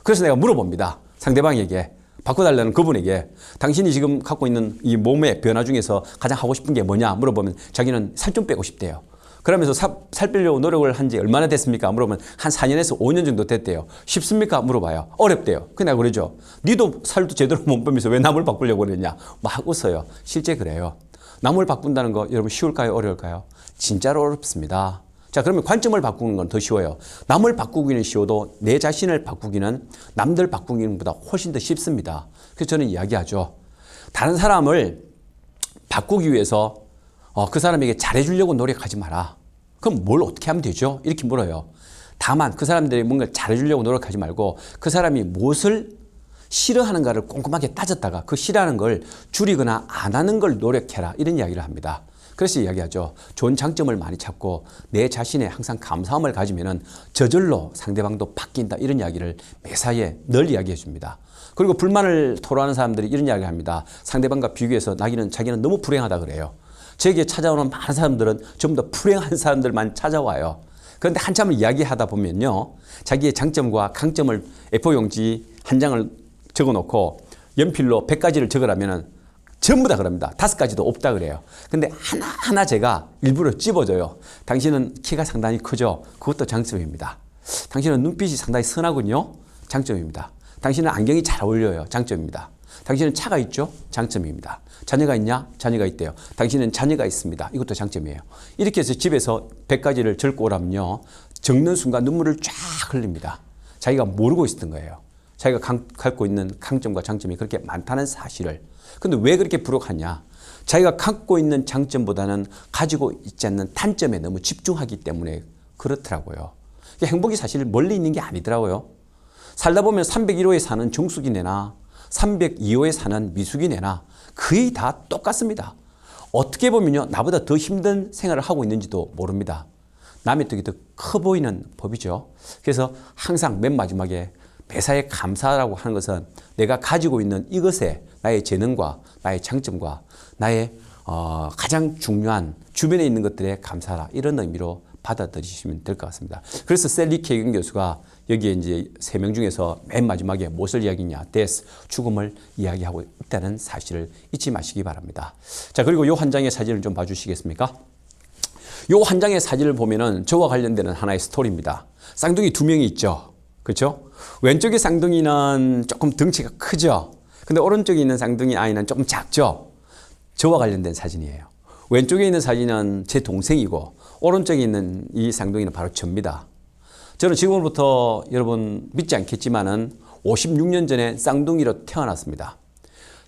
그래서 내가 물어봅니다. 상대방에게, 바꿔달라는 그분에게, 당신이 지금 갖고 있는 이 몸의 변화 중에서 가장 하고 싶은 게 뭐냐 물어보면 자기는 살 좀 빼고 싶대요. 그러면서 살 빼려고 노력을 한 지 얼마나 됐습니까? 물어보면 한 4년에서 5년 정도 됐대요. 쉽습니까? 물어봐요. 어렵대요. 그냥 그러죠. 니도 살도 제대로 못 빼면서 왜 남을 바꾸려고 그러냐? 막 웃어요. 실제 그래요. 남을 바꾼다는 거 여러분 쉬울까요? 어려울까요? 진짜로 어렵습니다. 자, 그러면 관점을 바꾸는 건 더 쉬워요. 남을 바꾸기는 쉬워도 내 자신을 바꾸기는 남들 바꾸기는 보다 훨씬 더 쉽습니다. 그래서 저는 이야기하죠. 다른 사람을 바꾸기 위해서 그 사람에게 잘해주려고 노력하지 마라. 그럼 뭘 어떻게 하면 되죠? 이렇게 물어요. 다만 그 사람들이 뭔가 잘해주려고 노력하지 말고 그 사람이 무엇을 싫어하는가를 꼼꼼하게 따졌다가 그 싫어하는 걸 줄이거나 안 하는 걸 노력해라. 이런 이야기를 합니다. 그래서 이야기하죠. 좋은 장점을 많이 찾고 내 자신에 항상 감사함을 가지면은 저절로 상대방도 바뀐다. 이런 이야기를 매사에 늘 이야기해 줍니다. 그리고 불만을 토로하는 사람들이 이런 이야기를 합니다. 상대방과 비교해서 자기는 너무 불행하다 그래요. 제게 찾아오는 많은 사람들은 전부 다 불행한 사람들만 찾아와요. 그런데 한참을 이야기하다 보면요. 자기의 장점과 강점을 A4 용지 한 장을 적어놓고 연필로 100가지를 적으라면 전부 다 그럽니다. 5가지도 없다 그래요. 근데 하나하나 제가 일부러 찝어줘요. 당신은 키가 상당히 크죠? 그것도 장점입니다. 당신은 눈빛이 상당히 선하군요? 장점입니다. 당신은 안경이 잘 어울려요? 장점입니다. 당신은 차가 있죠? 장점입니다. 자녀가 있냐? 자녀가 있대요. 당신은 자녀가 있습니다. 이것도 장점이에요. 이렇게 해서 집에서 100가지를 적고 오라면요. 적는 순간 눈물을 쫙 흘립니다. 자기가 모르고 있었던 거예요. 자기가 갖고 있는 강점과 장점이 그렇게 많다는 사실을. 근데 왜 그렇게 부족하냐? 자기가 갖고 있는 장점보다는 가지고 있지 않는 단점에 너무 집중하기 때문에 그렇더라고요. 행복이 사실 멀리 있는 게 아니더라고요. 살다 보면 301호에 사는 정숙이네나 302호에 사는 미숙이네나 거의 다 똑같습니다. 어떻게 보면요, 나보다 더 힘든 생활을 하고 있는지도 모릅니다. 남의 떡이 더 커 보이는 법이죠. 그래서 항상 맨 마지막에 매사에 감사라고 하는 것은 내가 가지고 있는 이것에 나의 재능과 나의 장점과 나의 가장 중요한 주변에 있는 것들에 감사하라, 이런 의미로 받아들이시면 될 것 같습니다. 그래서 셀리 케이건 교수가 여기에 이제 3명 중에서 맨 마지막에 무엇을 이야기냐, 데스, 죽음을 이야기하고 있다는 사실을 잊지 마시기 바랍니다. 자, 그리고 이 한 장의 사진을 좀 봐주시겠습니까? 이 한 장의 사진을 보면은 저와 관련되는 하나의 스토리입니다. 쌍둥이 2명이 있죠. 그렇죠? 왼쪽의 쌍둥이는 조금 덩치가 크죠. 근데 오른쪽에 있는 쌍둥이 아이는 조금 작죠. 저와 관련된 사진이에요. 왼쪽에 있는 사진은 제 동생이고 오른쪽에 있는 이 쌍둥이는 바로 저입니다. 저는 지금부터 여러분 믿지 않겠지만은 56년 전에 쌍둥이로 태어났습니다.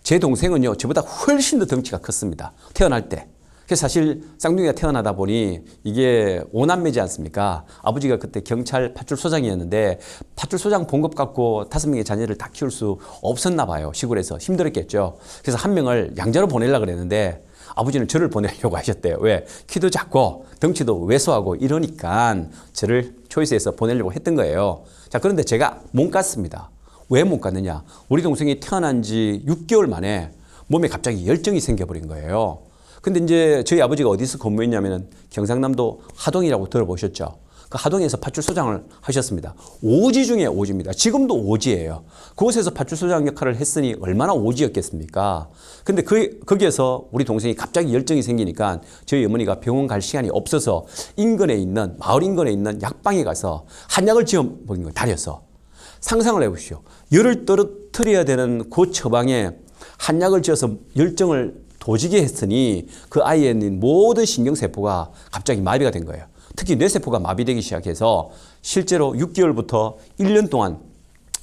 제 동생은요, 저보다 훨씬 더 덩치가 컸습니다. 태어날 때. 그래서 사실 쌍둥이가 태어나다 보니 이게 5남매지 않습니까? 아버지가 그때 경찰 파출소장이었는데 파출소장 봉급 갖고 5명의 자녀를 다 키울 수 없었나 봐요. 시골에서 힘들었겠죠. 그래서 한 명을 양자로 보내려고 그랬는데 아버지는 저를 보내려고 하셨대요. 왜? 키도 작고 덩치도 왜소하고 이러니까 저를 초이스해서 보내려고 했던 거예요. 자, 그런데 제가 못 갔습니다. 왜 못 갔느냐? 우리 동생이 태어난 지 6개월 만에 몸에 갑자기 열정이 생겨버린 거예요. 근데 이제 저희 아버지가 어디서 근무했냐면은 경상남도 하동이라고 들어보셨죠? 그 하동에서 파출소장을 하셨습니다. 오지 중에 오지입니다. 지금도 오지예요. 그곳에서 파출소장 역할을 했으니 얼마나 오지였겠습니까? 근데 거기에서 우리 동생이 갑자기 열정이 생기니까 저희 어머니가 병원 갈 시간이 없어서 인근에 있는, 마을 인근에 있는 약방에 가서 한약을 지어버린 거예요. 다려서. 상상을 해보시오. 열을 떨어뜨려야 되는 그 처방에 한약을 지어서 열정을 도지게 했으니 그 아이에 있는 모든 신경세포가 갑자기 마비가 된 거예요. 특히 뇌세포가 마비되기 시작해서 실제로 6개월부터 1년 동안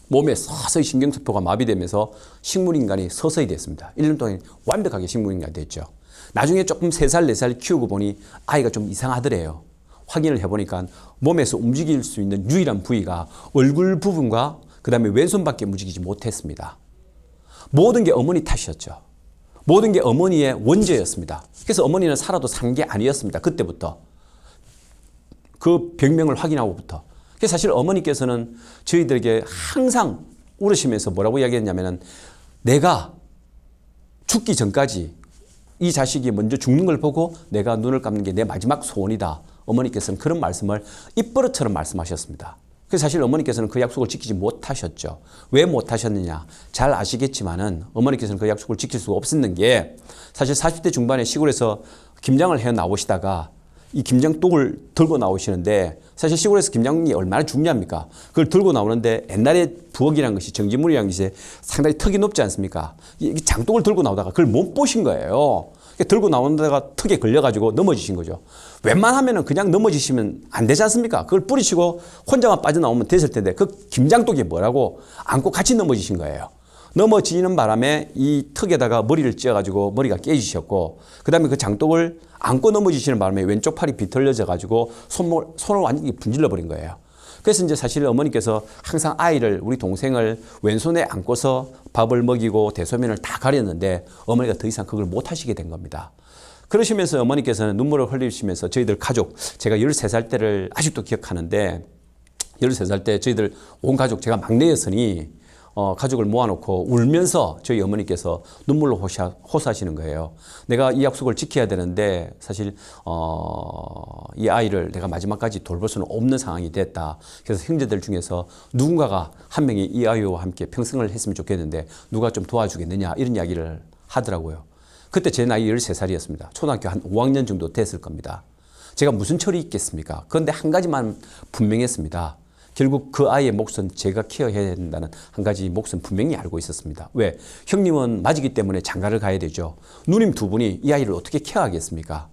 몸에 서서히 신경세포가 마비되면서 식물인간이 서서히 됐습니다. 1년 동안 완벽하게 식물인간이 됐죠. 나중에 조금 3살, 4살 키우고 보니 아이가 좀 이상하더래요. 확인을 해보니까 몸에서 움직일 수 있는 유일한 부위가 얼굴 부분과 그 다음에 왼손밖에 움직이지 못했습니다. 모든 게 어머니 탓이었죠. 모든 게 어머니의 원죄였습니다. 그래서 어머니는 살아도 산 게 아니었습니다. 그때부터. 그 병명을 확인하고부터. 그래서 사실 어머니께서는 저희들에게 항상 울으시면서 뭐라고 이야기했냐면은 내가 죽기 전까지 이 자식이 먼저 죽는 걸 보고 내가 눈을 감는 게 내 마지막 소원이다. 어머니께서는 그런 말씀을 입버릇처럼 말씀하셨습니다. 그래서 사실 어머니께서는 그 약속을 지키지 못하셨죠. 왜 못하셨느냐? 잘 아시겠지만은 어머니께서는 그 약속을 지킬 수가 없었는 게 사실 40대 중반에 시골에서 김장을 해 나오시다가 이 김장독을 들고 나오시는데 사실 시골에서 김장이 얼마나 중요합니까? 그걸 들고 나오는데 옛날에 부엌이라는 것이 정지물이라는 것이 상당히 턱이 높지 않습니까? 이 장독을 들고 나오다가 그걸 못 보신 거예요. 들고 나오는 데가 턱에 걸려가지고 넘어지신 거죠. 웬만하면 그냥 넘어지시면 안 되지 않습니까? 그걸 뿌리치고 혼자만 빠져나오면 됐을 텐데 그 김장독이 뭐라고 안고 같이 넘어지신 거예요. 넘어지는 바람에 이 턱에다가 머리를 찧어가지고 머리가 깨지셨고 그 다음에 그 장독을 안고 넘어지시는 바람에 왼쪽 팔이 비틀려져가지고 손을 완전히 분질러 버린 거예요. 그래서 이제 사실 어머니께서 항상 아이를, 우리 동생을 왼손에 안고서 밥을 먹이고 대소면을 다 가렸는데 어머니가 더 이상 그걸 못 하시게 된 겁니다. 그러시면서 어머니께서는 눈물을 흘리시면서 저희들 가족, 제가 13살 때를 아직도 기억하는데 13살 때 저희들 온 가족, 제가 막내였으니 가족을 모아놓고 울면서 저희 어머니께서 눈물로 호소하시는 거예요. 내가 이 약속을 지켜야 되는데 사실 이 아이를 내가 마지막까지 돌볼 수는 없는 상황이 됐다. 그래서 형제들 중에서 누군가가 한 명이 이 아이와 함께 평생을 했으면 좋겠는데 누가 좀 도와주겠느냐 이런 이야기를 하더라고요. 그때 제 나이 13살이었습니다. 초등학교 한 5학년 정도 됐을 겁니다. 제가 무슨 철이 있겠습니까? 그런데 한 가지만 분명했습니다. 결국 그 아이의 몫은 제가 케어해야 된다는 한 가지 몫은 분명히 알고 있었습니다. 왜? 형님은 맞이기 때문에 장가를 가야 되죠. 누님 두 분이 이 아이를 어떻게 케어하겠습니까?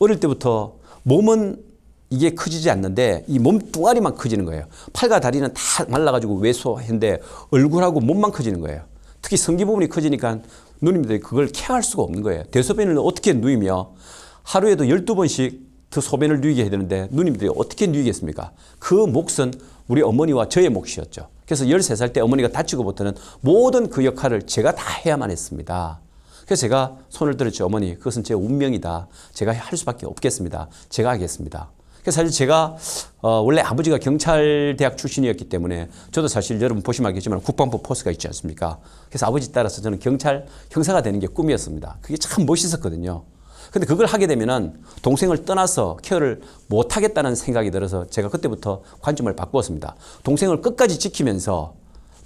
어릴 때부터 몸은 이게 커지지 않는데 이 몸뚱아리만 커지는 거예요. 팔과 다리는 다 말라가지고 왜소했는데 얼굴하고 몸만 커지는 거예요. 특히 성기 부분이 커지니까 누님들이 그걸 케어할 수가 없는 거예요. 대소변을 어떻게 누이며 하루에도 12번씩 그 소변을 누이게 해야 되는데 누님들이 어떻게 누이겠습니까? 그 몫은 우리 어머니와 저의 몫이었죠. 그래서 13살 때 어머니가 다치고부터는 모든 그 역할을 제가 다 해야만 했습니다. 그래서 제가 손을 들었죠. 어머니, 그것은 제 운명이다. 제가 할 수밖에 없겠습니다. 제가 하겠습니다. 그래서 사실 제가 원래 아버지가 경찰대학 출신이었기 때문에 저도 사실 여러분 보시면 알겠지만 국방부 포스가 있지 않습니까? 그래서 아버지 따라서 저는 경찰 형사가 되는 게 꿈이었습니다. 그게 참 멋있었거든요. 근데 그걸 하게 되면은 동생을 떠나서 케어를 못 하겠다는 생각이 들어서 제가 그때부터 관점을 바꾸었습니다. 동생을 끝까지 지키면서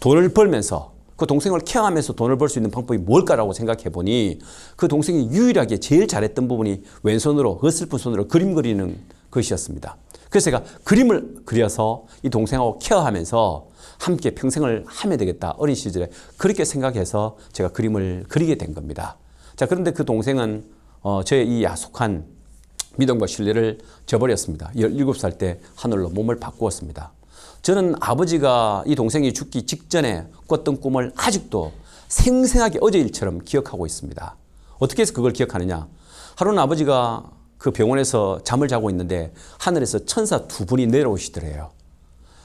돈을 벌면서 그 동생을 케어하면서 돈을 벌 수 있는 방법이 뭘까라고 생각해 보니 그 동생이 유일하게 제일 잘했던 부분이 왼손으로 어슬픈 손으로 그림 그리는 것이었습니다. 그래서 제가 그림을 그려서 이 동생하고 케어하면서 함께 평생을 하면 되겠다. 어린 시절에 그렇게 생각해서 제가 그림을 그리게 된 겁니다. 자, 그런데 그 동생은 저의 이 야속한 믿음과 신뢰를 저버렸습니다. 17살 때 하늘로 몸을 바꾸었습니다. 저는 아버지가 이 동생이 죽기 직전에 꿨던 꿈을 아직도 생생하게 어제 일처럼 기억하고 있습니다. 어떻게 해서 그걸 기억하느냐? 하루는 아버지가 그 병원에서 잠을 자고 있는데 하늘에서 천사 두 분이 내려오시더래요.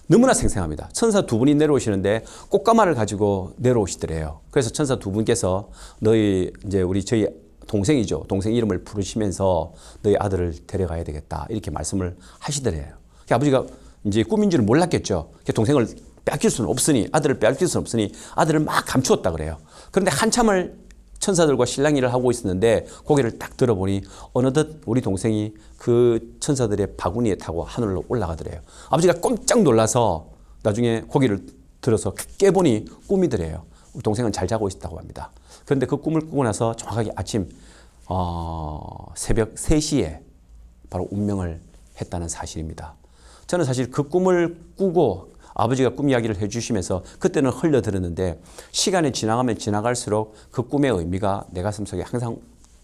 너무나 생생합니다. 천사 두 분이 내려오시는데 꽃가마를 가지고 내려오시더래요. 그래서 천사 두 분께서 너희 이제 저희 동생이죠. 동생 이름을 부르시면서 너희 아들을 데려가야 되겠다. 이렇게 말씀을 하시더래요. 아버지가 이제 꿈인 줄은 몰랐겠죠. 동생을 뺏길 수는 없으니, 아들을 뺏길 수는 없으니 아들을 막 감추었다 그래요. 그런데 한참을 천사들과 실랑이를 하고 있었는데 고개를 딱 들어보니 어느덧 우리 동생이 그 천사들의 바구니에 타고 하늘로 올라가더래요. 아버지가 꼼짝 놀라서 나중에 고개를 들어서 깨보니 꿈이더래요. 우리 동생은 잘 자고 있었다고 합니다. 그런데 그 꿈을 꾸고 나서 정확하게 아침 새벽 3시에 바로 운명을 했다는 사실입니다. 저는 사실 그 꿈을 꾸고 아버지가 꿈 이야기를 해주시면서 그때는 흘려들었는데 시간이 지나가면 지나갈수록 그 꿈의 의미가 내 가슴 속에 항상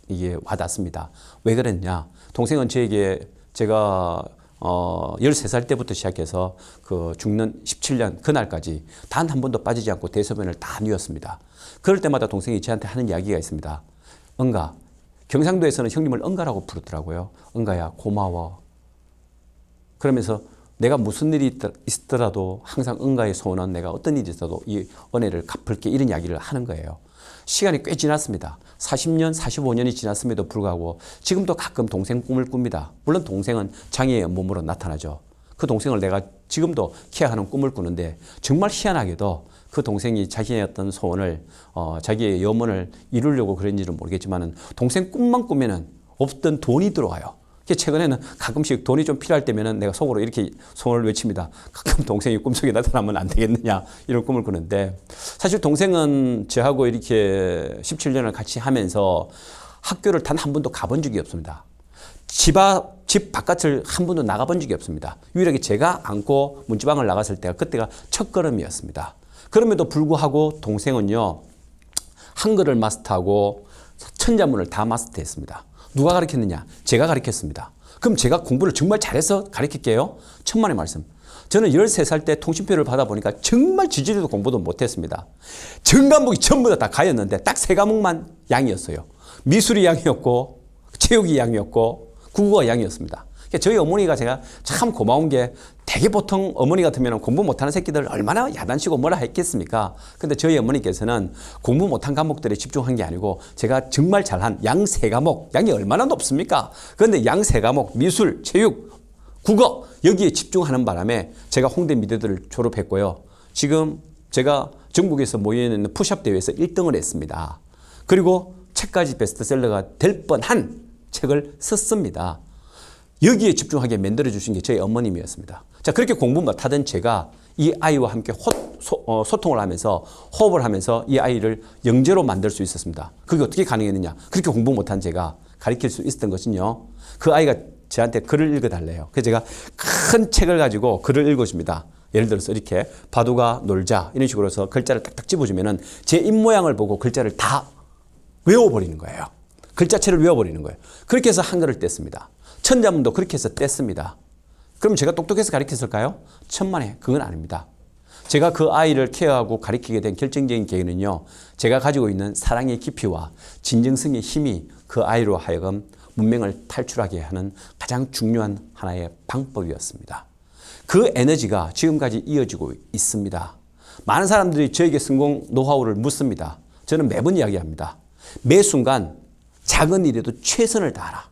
이게 와닿습니다. 왜 그랬냐? 동생은 저에게 제가 13살 때부터 시작해서 그 죽는 17년 그날까지 단 한 번도 빠지지 않고 대소변을 다 누웠습니다. 그럴 때마다 동생이 저한테 하는 이야기가 있습니다. 응가, 경상도에서는 형님을 응가라고 부르더라고요. 응가야 고마워. 그러면서 내가 무슨 일이 있더라도 항상 응가의 소원은 내가 어떤 일이 있어도 이 은혜를 갚을게 이런 이야기를 하는 거예요. 시간이 꽤 지났습니다. 40년, 45년이 지났음에도 불구하고 지금도 가끔 동생 꿈을 꿉니다. 물론 동생은 장애의 몸으로 나타나죠. 그 동생을 내가 지금도 케어하는 꿈을 꾸는데 정말 희한하게도 그 동생이 자기의 어떤 소원을 자기의 염원을 이루려고 그런지는 모르겠지만은 동생 꿈만 꾸면은 없던 돈이 들어와요. 최근에는 가끔씩 돈이 좀 필요할 때면은 내가 속으로 이렇게 소원을 외칩니다. 가끔 동생이 꿈속에 나타나면 안 되겠느냐 이런 꿈을 꾸는데 사실 동생은 저하고 이렇게 17년을 같이 하면서 학교를 단 한 번도 가본 적이 없습니다. 집 바깥을 한 번도 나가본 적이 없습니다. 유일하게 제가 안고 문지방을 나갔을 때가 그때가 첫 걸음이었습니다. 그럼에도 불구하고 동생은요 한글을 마스터하고 천자문을 다 마스터했습니다. 누가 가르쳤느냐? 제가 가르쳤습니다. 그럼 제가 공부를 정말 잘해서 가르칠게요. 천만의 말씀. 저는 13살 때 통신표를 받아보니까 정말 지지리도 공부도 못했습니다. 전 과목이 전부 다 가였는데 딱 3과목만 양이었어요. 미술이 양이었고 체육이 양이었고 국어가 양이었습니다. 저희 어머니가 제가 참 고마운 게 되게 보통 어머니 같으면 공부 못하는 새끼들 얼마나 야단치고 뭐라 했겠습니까? 근데 저희 어머니께서는 공부 못한 과목들에 집중한 게 아니고 제가 정말 잘한 양 3과목, 양이 얼마나 높습니까? 그런데 양 3과목, 미술, 체육, 국어 여기에 집중하는 바람에 제가 홍대 미대들을 졸업했고요. 지금 제가 전국에서 모여있는 푸시업 대회에서 1등을 했습니다. 그리고 책까지 베스트셀러가 될 뻔한 책을 썼습니다. 여기에 집중하게 만들어주신 게 저희 어머님이었습니다. 자, 그렇게 공부 못하던 제가 이 아이와 함께 소통을 하면서 호흡을 하면서 이 아이를 영재로 만들 수 있었습니다. 그게 어떻게 가능했느냐? 그렇게 공부 못한 제가 가르칠 수 있었던 것은요. 그 아이가 저한테 글을 읽어달래요. 그래서 제가 큰 책을 가지고 글을 읽어줍니다. 예를 들어서 이렇게 바둑아 놀자 이런 식으로 해서 글자를 딱딱 집어주면은 제 입모양을 보고 글자를 다 외워버리는 거예요. 글자체를 외워버리는 거예요. 그렇게 해서 한글을 뗐습니다. 천자문도 그렇게 해서 뗐습니다. 그럼 제가 똑똑해서 가르쳤을까요? 천만에 그건 아닙니다. 제가 그 아이를 케어하고 가르치게 된 결정적인 계기는요. 제가 가지고 있는 사랑의 깊이와 진정성의 힘이 그 아이로 하여금 문명을 탈출하게 하는 가장 중요한 하나의 방법이었습니다. 그 에너지가 지금까지 이어지고 있습니다. 많은 사람들이 저에게 성공 노하우를 묻습니다. 저는 매번 이야기합니다. 매 순간 작은 일에도 최선을 다하라.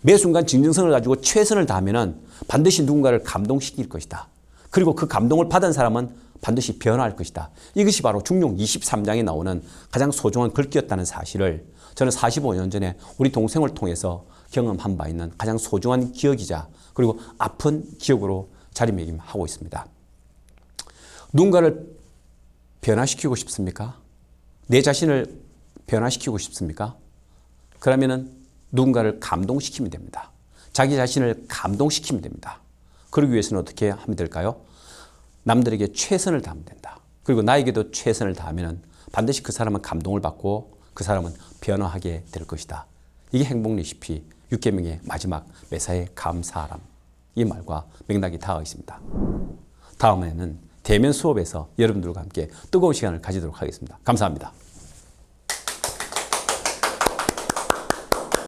매 순간 진정성을 가지고 최선을 다하면 반드시 누군가를 감동시킬 것이다. 그리고 그 감동을 받은 사람은 반드시 변화할 것이다. 이것이 바로 중용 23장에 나오는 가장 소중한 글귀였다는 사실을 저는 45년 전에 우리 동생을 통해서 경험한 바 있는 가장 소중한 기억이자 그리고 아픈 기억으로 자리매김하고 있습니다. 누군가를 변화시키고 싶습니까? 내 자신을 변화시키고 싶습니까? 그러면은 누군가를 감동시키면 됩니다. 자기 자신을 감동시키면 됩니다. 그러기 위해서는 어떻게 하면 될까요? 남들에게 최선을 다하면 된다. 그리고 나에게도 최선을 다하면 반드시 그 사람은 감동을 받고 그 사람은 변화하게 될 것이다. 이게 행복 레시피 6계명의 마지막 매사에 감사하람. 이 말과 맥락이 닿아 있습니다. 다음에는 대면 수업에서 여러분들과 함께 뜨거운 시간을 가지도록 하겠습니다. 감사합니다.